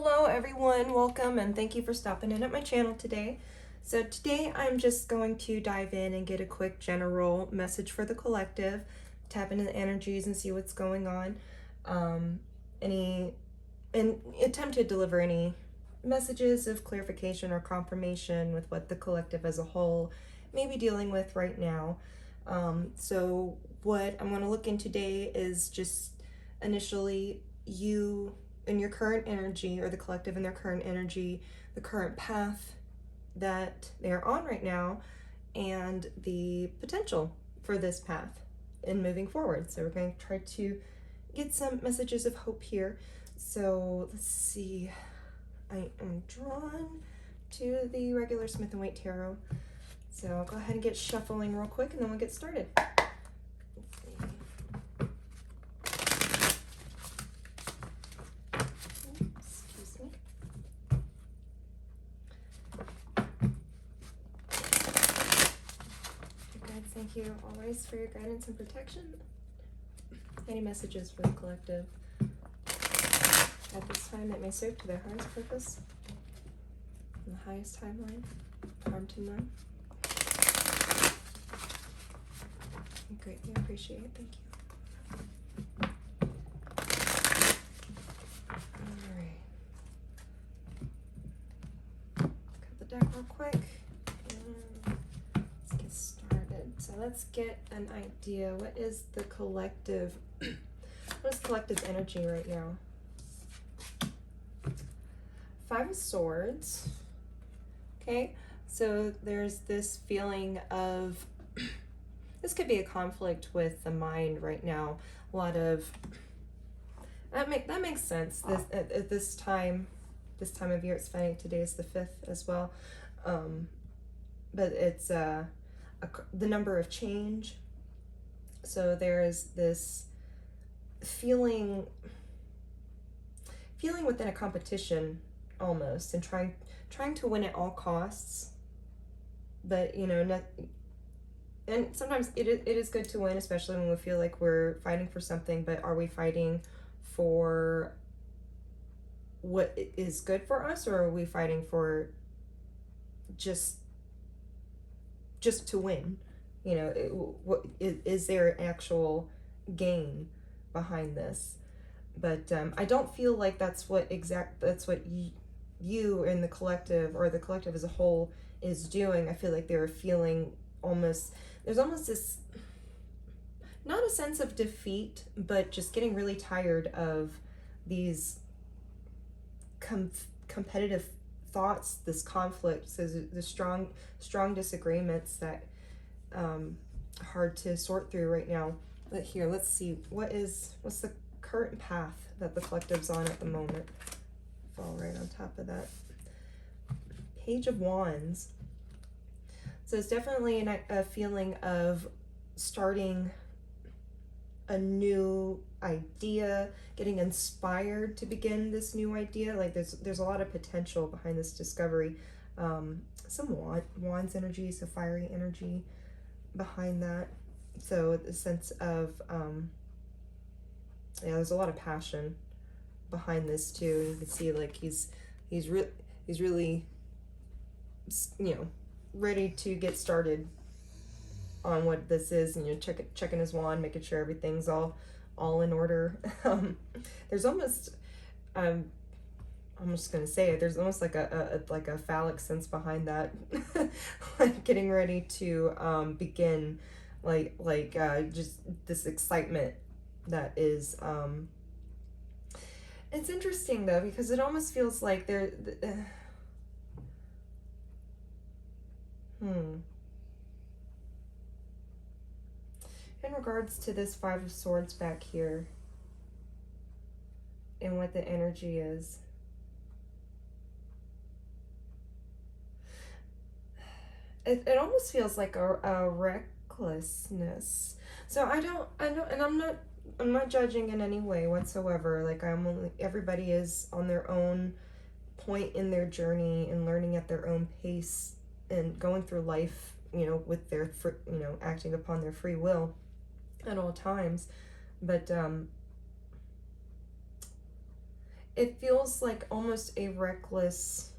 Hello everyone, welcome and thank you for stopping in at my channel today. So today I'm just going to dive in and get a quick general message for the collective, tap into the energies and see what's going on. And attempt to deliver any messages of clarification or confirmation with what the collective as a whole may be dealing with right now. So what I'm going to look in today is just initially you in your current energy, or the collective in their current energy, the current path that they're on right now, and the potential for this path in moving forward. So we're going to try to get some messages of hope here. So let's see, I am drawn to the regular Smith & Waite Tarot. So I'll go ahead and get shuffling real quick and then we'll get started. Thank you always for your guidance and protection. Any messages for the collective at this time that may serve to their highest purpose in the highest timeline, harm to none. I greatly appreciate it. Thank you. Alright. Cut the deck real quick. So let's get an idea. What is the collective? What is collective energy right now? Five of Swords. Okay, so there's this feeling of this could be a conflict with the mind right now. A lot of that makes sense. This at this time of year. It's funny. Today is the 5th as well, but it's the number of change. So there is this feeling within a competition almost, and trying to win at all costs. But you know, and sometimes it is good to win, especially when we feel like we're fighting for something. But are we fighting for what is good for us, or are we fighting for just to win? You know, what is there actual gain behind this? But I don't feel like that's what you and the collective, or the collective as a whole, is doing. I feel like they're feeling there's almost this, not a sense of defeat, but just getting really tired of these competitive thoughts, this conflict, so the strong disagreements that hard to sort through right now. But here, let's see, what's the current path that the collective's on at the moment? Fall right on top of that. Page of Wands. So it's definitely a feeling of starting a new idea, getting inspired to begin this new idea. Like there's a lot of potential behind this discovery. Some wands energy, so fiery energy behind that. So the sense of yeah, there's a lot of passion behind this too. You can see like he's really, you know, ready to get started on what this is, and you know, checking his wand, making sure everything's all in order. There's almost I'm just gonna say it, there's almost like a phallic sense behind that. Like getting ready to begin, like just this excitement that is it's interesting though, because it almost feels like in regards to this Five of Swords back here and what the energy is, it almost feels like a recklessness. So I don't, and I'm not judging in any way whatsoever. Like everybody is on their own point in their journey and learning at their own pace and going through life, you know, with their, you know, acting upon their free will at all times. But it feels like almost a reckless,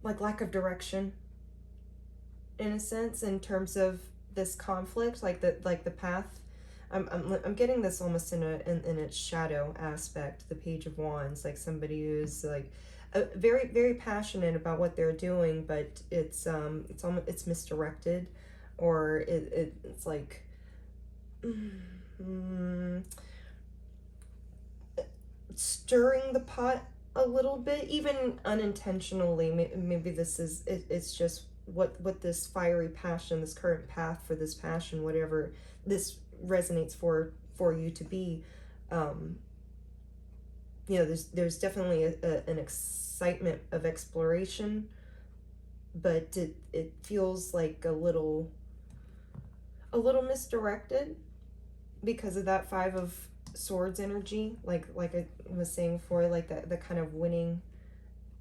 like lack of direction, in a sense, in terms of this conflict, like the path. I'm getting this almost in its shadow aspect, the Page of Wands, like somebody who's like very, very passionate about what they're doing, but it's almost, it's misdirected, or it's like stirring the pot a little bit, even unintentionally. Maybe this is it's just what this fiery passion, this current path for this passion, whatever this resonates for you to be. You know, there's definitely an excitement of exploration, but it feels like a little misdirected because of that Five of Swords energy, like I was saying before, like the kind of winning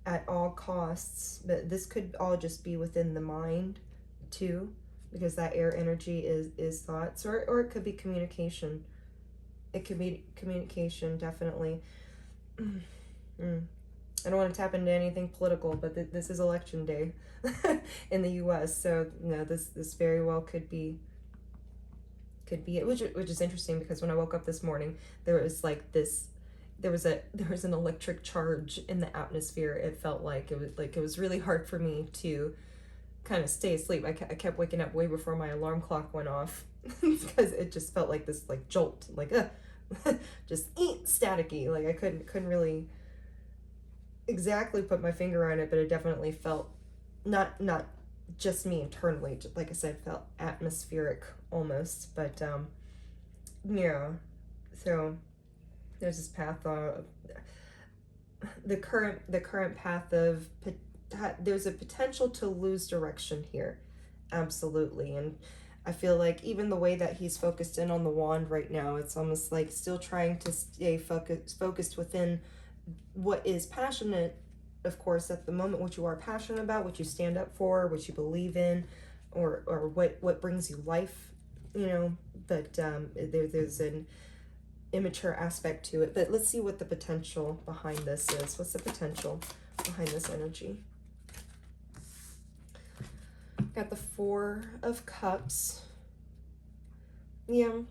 at all costs. But this could all just be within the mind too, because that air energy is thoughts, or it could be communication. It could be communication, definitely. I don't want to tap into anything political, but this is election day in the U.S., so you know, this very well could be it, which is interesting, because when I woke up this morning, there was like this, there was an electric charge in the atmosphere. It felt like it was really hard for me to kind of stay asleep. I kept waking up way before my alarm clock went off because it just felt like this like jolt, like just staticky. Like I couldn't really exactly put my finger on it, but it definitely felt not just me internally, just like I said, felt atmospheric almost. But yeah, so there's this path, the current path of there's a potential to lose direction here, absolutely. And I feel like even the way that he's focused in on the wand right now, it's almost like still trying to stay focused within what is passionate, of course, at the moment, what you are passionate about, what you stand up for, what you believe in, or what brings you life, you know. But there's an immature aspect to it. But let's see what the potential behind this is. What's the potential behind this energy? Got the Four of Cups. Yeah.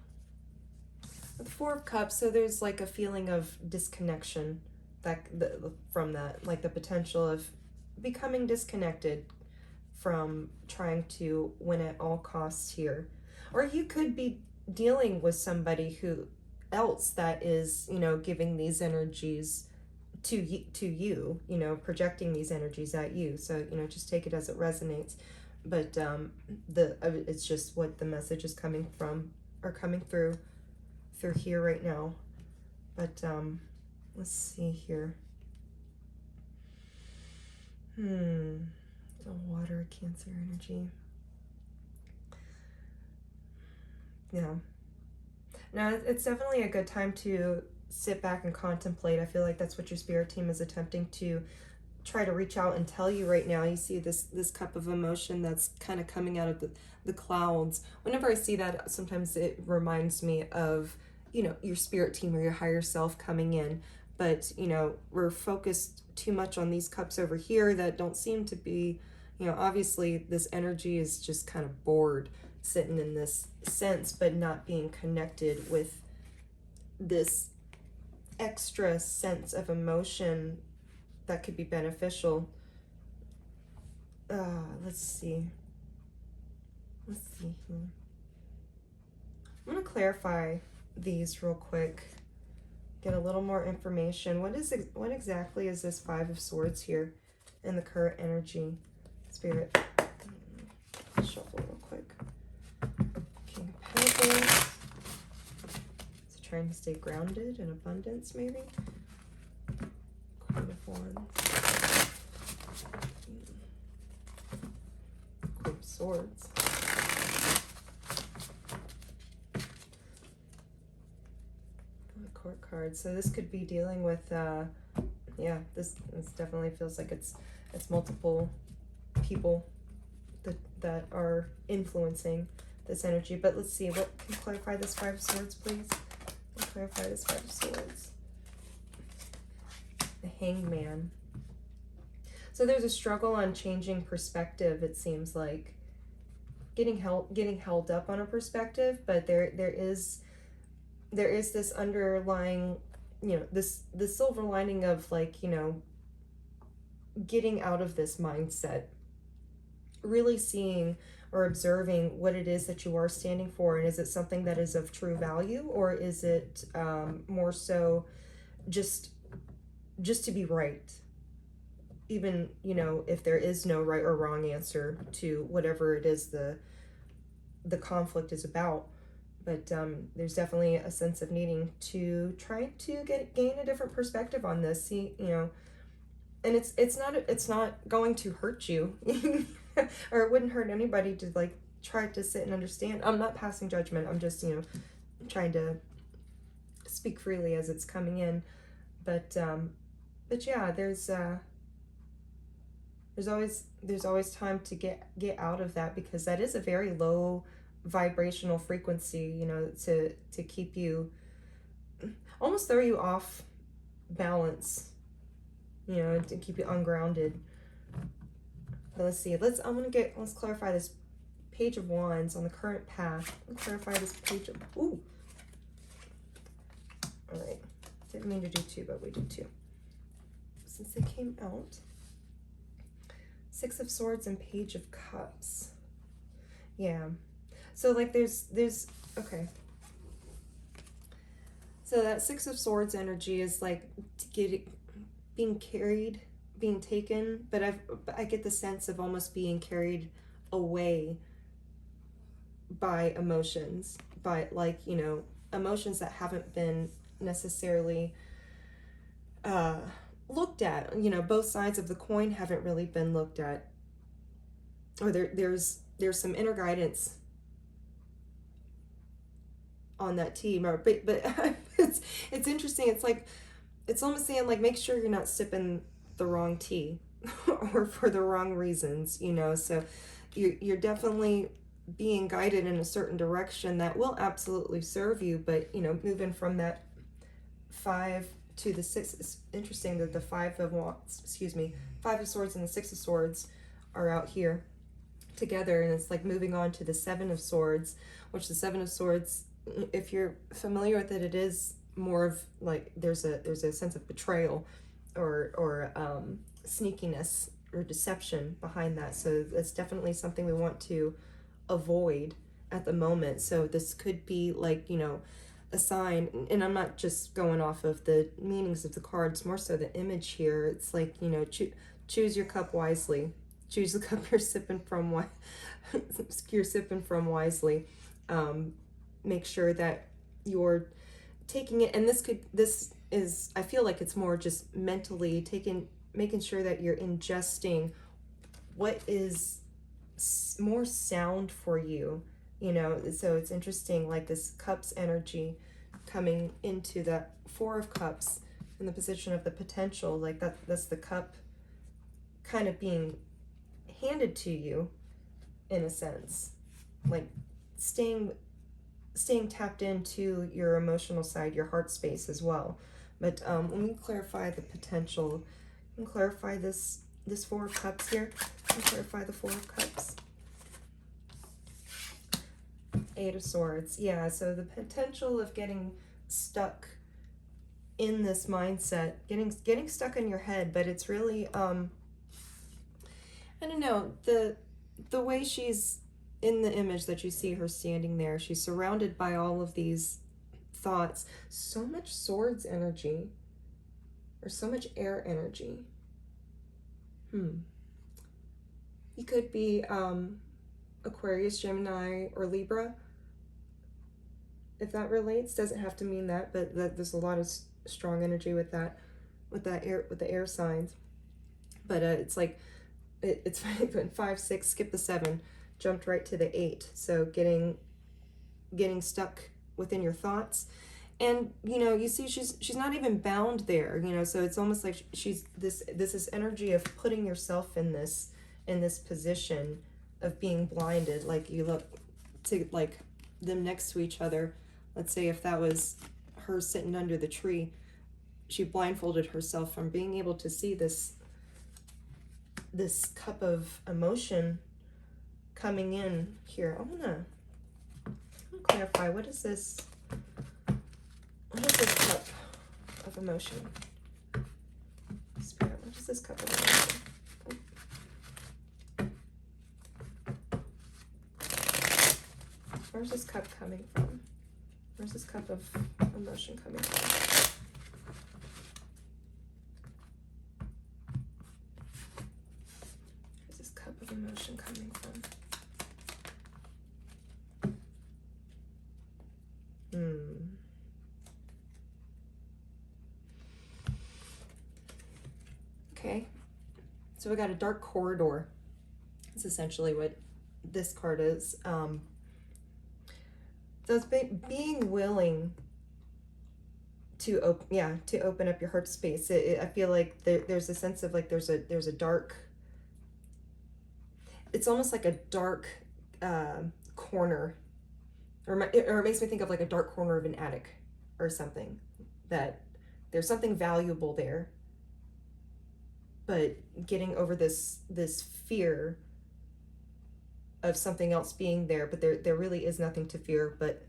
The Four of Cups, so there's like a feeling of disconnection from that, like the potential of becoming disconnected from trying to win at all costs here. Or you could be dealing with somebody who else that is, you know, giving these energies to you, you know, projecting these energies at you. So, you know, just take it as it resonates. But it's just what the message is coming from, or coming through here right now. But let's see here. The water, Cancer energy. Yeah. Now, it's definitely a good time to sit back and contemplate. I feel like that's what your spirit team is attempting to try to reach out and tell you right now. You see this cup of emotion that's kind of coming out of the clouds. Whenever I see that, sometimes it reminds me of, you know, your spirit team or your higher self coming in. But, you know, we're focused too much on these cups over here that don't seem to be, you know, obviously this energy is just kind of bored, sitting in this sense, but not being connected with this extra sense of emotion that could be beneficial. Let's see here. I'm going to clarify these real quick, get a little more information. What exactly is this Five of Swords here in the current energy? Spirit, shuffle real quick. King of Pentacles. So trying to stay grounded in abundance, maybe. Queen of Wands. Queen of Swords. Court card. So this could be dealing with yeah, this definitely feels like it's multiple people that are influencing this energy. But let's see, what can clarify this Five of Swords, please? clarify this Five of Swords. The Hangman. So there's a struggle on changing perspective, it seems like. Getting held up on a perspective, but there is this underlying, you know, this silver lining of, like, you know, getting out of this mindset, really seeing or observing what it is that you are standing for, and is it something that is of true value, or is it more so just to be right, even, you know, if there is no right or wrong answer to whatever it is the conflict is about. But there's definitely a sense of needing to try to gain a different perspective on this. See, you know, and it's not going to hurt you, or it wouldn't hurt anybody to, like, try to sit and understand. I'm not passing judgment. I'm just, you know, trying to speak freely as it's coming in. But yeah, there's always time to get out of that, because that is a very low vibrational frequency, you know, to keep you, almost throw you off balance, you know, to keep you ungrounded. But let's see, let's clarify this Page of Wands on the current path. Let's clarify this page of, ooh. All right, didn't mean to do two, but we did two. Since they came out, Six of Swords and Page of Cups. Yeah. So, like, there's okay. So that Six of Swords energy is like being carried, being taken, but I get the sense of almost being carried away by emotions, by, like, you know, emotions that haven't been necessarily looked at. You know, both sides of the coin haven't really been looked at, or there's some inner guidance on that team, or but it's interesting. It's like, it's almost saying, like, make sure you're not sipping the wrong tea or for the wrong reasons, you know. So you're definitely being guided in a certain direction that will absolutely serve you, but, you know, moving from that 5 to the 6. It's interesting that the Five of Swords and the Six of Swords are out here together, and it's like moving on to the Seven of Swords, which the Seven of Swords, if you're familiar with it, it is more of, like, there's a sense of betrayal or sneakiness or deception behind that. So that's definitely something we want to avoid at the moment. So this could be, like, you know, a sign, and I'm not just going off of the meanings of the cards, more so the image here. It's like, you know, choose your cup wisely. Choose the cup you're sipping from wisely. Make sure that you're taking it, and this is, I feel like it's more just mentally making sure that you're ingesting what is more sound for you, you know. So it's interesting, like, this Cups energy coming into the Four of Cups in the position of the potential, like that's the cup kind of being handed to you, in a sense, like staying tapped into your emotional side, your heart space as well. But let me clarify the potential and clarify this Four of Cups here. Let me clarify the Four of Cups. Eight of Swords. Yeah, so the potential of getting stuck in this mindset, getting stuck in your head, but it's really I don't know, the way she's in the image that you see her standing there, she's surrounded by all of these thoughts, so much Swords energy, or so much air energy. You could be Aquarius, Gemini, or Libra, if that relates. Doesn't have to mean that, but there's a lot of strong energy with the air signs. But it's like, it's funny, putting 5, 6, skip the 7, jumped right to the 8. So getting stuck within your thoughts, and, you know, you see she's not even bound there, you know. So it's almost like she's this is energy of putting yourself in this position of being blinded. Like, you look to, like, them next to each other. Let's say if that was her sitting under the tree, she blindfolded herself from being able to see this cup of emotion coming in here. I'm gonna clarify, what is this cup of emotion? Spirit, what is this cup of emotion? Where's this cup coming from? Where's this cup of emotion coming from? Where's this cup of emotion coming from? Okay, so we got a dark corridor. That's essentially what this card is. So it's being willing to open up your heart space. I feel like there's a sense of like there's a dark. It's almost like a dark corner, or it makes me think of like a dark corner of an attic or something. That there's something valuable there, but getting over this fear of something else being there, but there really is nothing to fear but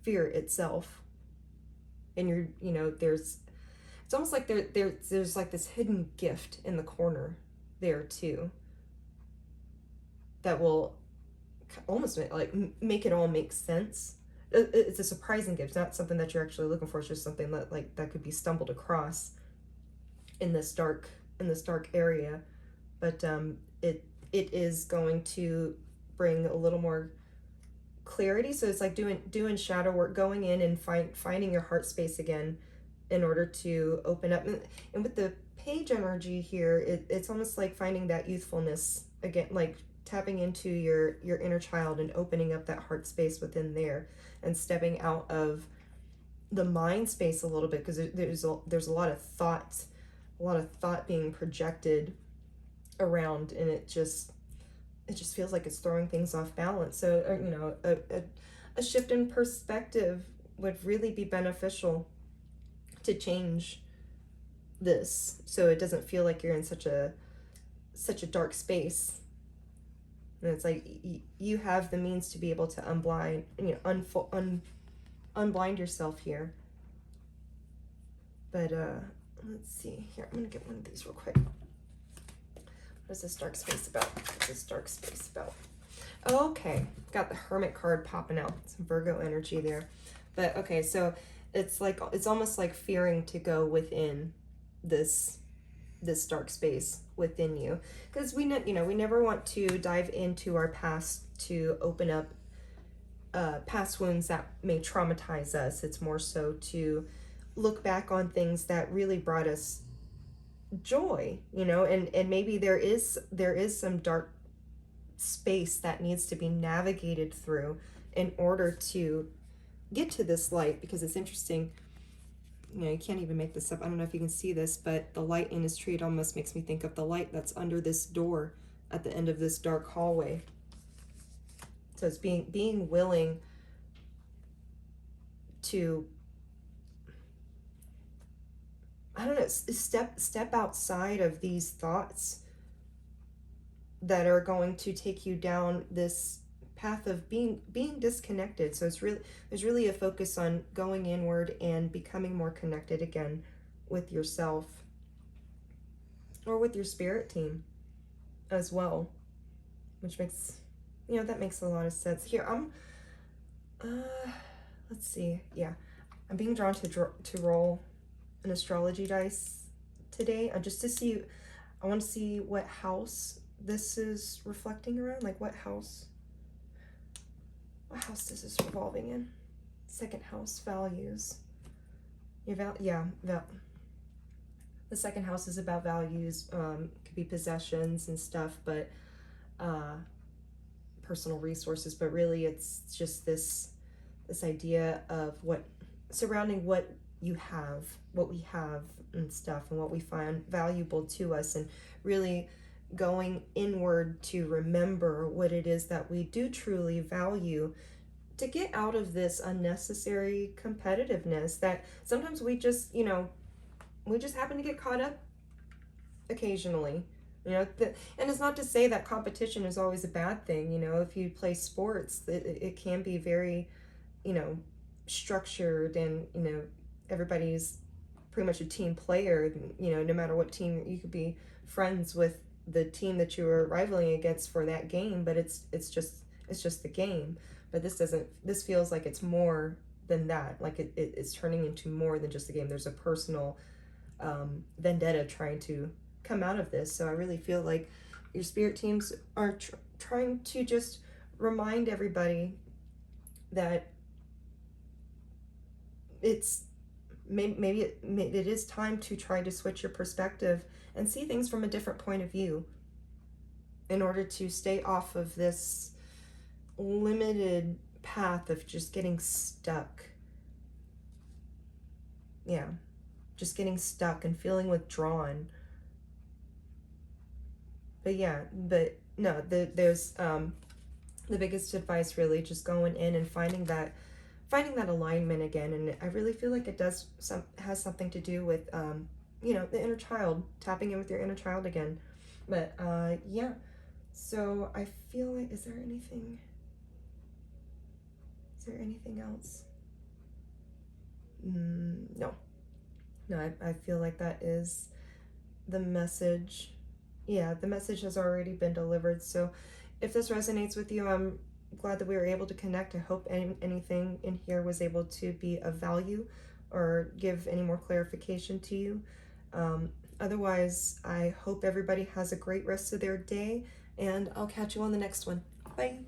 fear itself. And it's almost like there's like this hidden gift in the corner there too that will almost make it all make sense. It's a surprising gift. It's not something that you're actually looking for. It's just something that could be stumbled across in this dark area, but it is going to bring a little more clarity. So it's like doing shadow work, going in and finding your heart space again in order to open up. And with the page energy here, it's almost like finding that youthfulness again, like tapping into your inner child and opening up that heart space within there and stepping out of the mind space a little bit, because there's a lot of thought being projected around, and it just feels like it's throwing things off balance. So a shift in perspective would really be beneficial to change this, so it doesn't feel like you're in such a dark space. And it's like you have the means to be able to unblind yourself here. But let's see here. I'm gonna get one of these real quick. What is this dark space about? What's this dark space about? Okay, got the Hermit card popping out. Some Virgo energy there. But okay, so it's almost like fearing to go within this dark space within you, because we never want to dive into our past to open up past wounds that may traumatize us. It's more so to look back on things that really brought us joy, and maybe there is some dark space that needs to be navigated through in order to get to this light. Because it's interesting, you can't even make this up. I don't know if you can see this, but the light in his tree, it almost makes me think of the light that's under this door at the end of this dark hallway. So it's being willing to, I don't know, step outside of these thoughts that are going to take you down this path of being disconnected. So there's really a focus on going inward and becoming more connected again with yourself, or with your spirit team as well, which makes that makes a lot of sense. Here let's see. Yeah, I'm being drawn to roll an astrology dice today, just to see. I want to see what house this is reflecting around. Like what house is this revolving in? Second house, values. The second house is about values. Could be possessions and stuff, but personal resources. But really, it's just this idea of surrounding what you have, what we have and stuff, and what we find valuable to us, and really going inward to remember what it is that we do truly value, to get out of this unnecessary competitiveness that sometimes we just, we just happen to get caught up occasionally. And it's not to say that competition is always a bad thing. If you play sports, it can be very, you know, structured, and everybody's pretty much a team player. No matter what team, you could be friends with the team that you were rivaling against for that game, but it's just the game. But this feels like it's more than that. Like it's turning into more than just a game. There's a personal vendetta trying to come out of this. So I really feel like your spirit teams are trying to just remind everybody that it's maybe it is time to try to switch your perspective and see things from a different point of view in order to stay off of this limited path of just getting stuck. Yeah, just getting stuck and feeling withdrawn. But yeah, but no, there's the biggest advice really just going in and finding that alignment again. And I really feel like it has something to do with the inner child, tapping in with your inner child again. But yeah, so I feel like, is there anything else? No, I feel like that is the message. Yeah, the message has already been delivered. So if this resonates with you, I'm glad that we were able to connect. I hope anything in here was able to be of value or give any more clarification to you. Otherwise, I hope everybody has a great rest of their day, and I'll catch you on the next one. Bye.